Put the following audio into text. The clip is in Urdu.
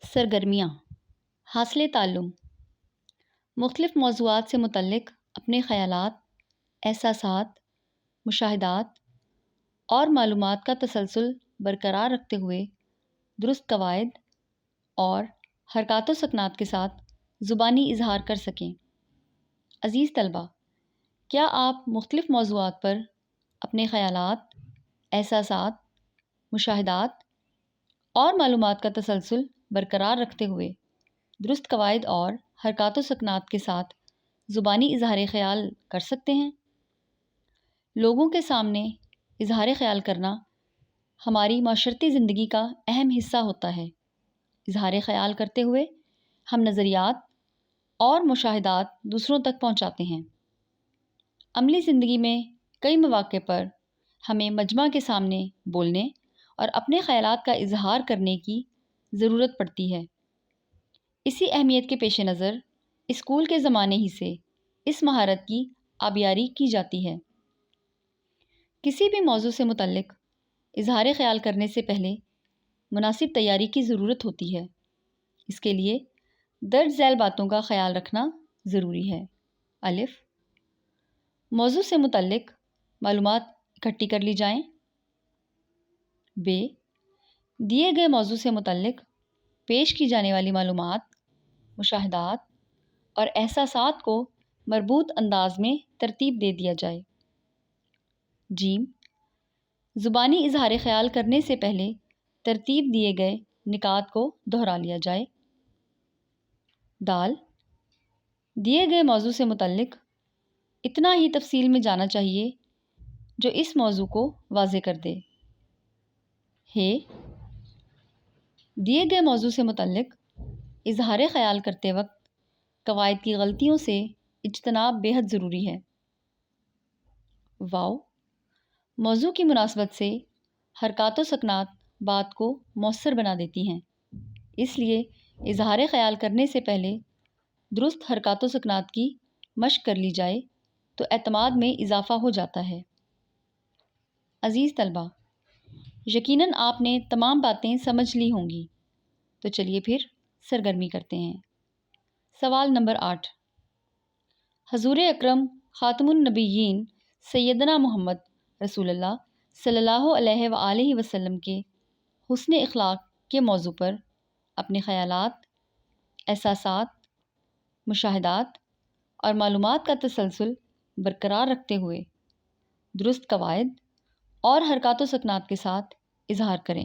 سرگرمیاں حاصل تعلم مختلف موضوعات سے متعلق اپنے خیالات، احساسات، مشاہدات اور معلومات کا تسلسل برقرار رکھتے ہوئے درست قواعد اور حرکات و سکنات کے ساتھ زبانی اظہار کر سکیں۔ عزیز طلباء، کیا آپ مختلف موضوعات پر اپنے خیالات، احساسات، مشاہدات اور معلومات کا تسلسل برقرار رکھتے ہوئے درست قواعد اور حرکات و سکنات کے ساتھ زبانی اظہار خیال کر سکتے ہیں؟ لوگوں کے سامنے اظہار خیال کرنا ہماری معاشرتی زندگی کا اہم حصہ ہوتا ہے۔ اظہار خیال کرتے ہوئے ہم نظریات اور مشاہدات دوسروں تک پہنچاتے ہیں۔ عملی زندگی میں کئی مواقع پر ہمیں مجمع کے سامنے بولنے اور اپنے خیالات کا اظہار کرنے کی ضرورت پڑتی ہے۔ اسی اہمیت کے پیش نظر اسکول کے زمانے ہی سے اس مہارت کی آبیاری کی جاتی ہے۔ کسی بھی موضوع سے متعلق اظہار خیال کرنے سے پہلے مناسب تیاری کی ضرورت ہوتی ہے۔ اس کے لیے درج ذیل باتوں کا خیال رکھنا ضروری ہے۔ الف، موضوع سے متعلق معلومات اکٹھی کر لی جائیں۔ ب، دیے گئے موضوع سے متعلق پیش کی جانے والی معلومات، مشاہدات اور احساسات کو مربوط انداز میں ترتیب دے دیا جائے۔ ج، زبانی اظہار خیال کرنے سے پہلے ترتیب دیے گئے نکات کو دہرا لیا جائے۔ د، دیے گئے موضوع سے متعلق اتنا ہی تفصیل میں جانا چاہیے جو اس موضوع کو واضح کر دے۔ ہ، دیے گئے موضوع سے متعلق اظہار خیال کرتے وقت قواعد کی غلطیوں سے اجتناب بے حد ضروری ہے۔ واو، موضوع کی مناسبت سے حرکات و سکنات بات کو مؤثر بنا دیتی ہیں، اس لیے اظہار خیال کرنے سے پہلے درست حرکات و سکنات کی مشق کر لی جائے تو اعتماد میں اضافہ ہو جاتا ہے۔ عزیز طلباء، یقیناً آپ نے تمام باتیں سمجھ لی ہوں گی، تو چلیے پھر سرگرمی کرتے ہیں۔ سوال نمبر 8، حضور اکرم خاتم النبیین سیدنا محمد رسول اللہ صلی اللہ علیہ وآلہ وسلم کے حسن اخلاق کے موضوع پر اپنے خیالات، احساسات، مشاہدات اور معلومات کا تسلسل برقرار رکھتے ہوئے درست قواعد اور حرکات و سکنات کے ساتھ اظہار کریں۔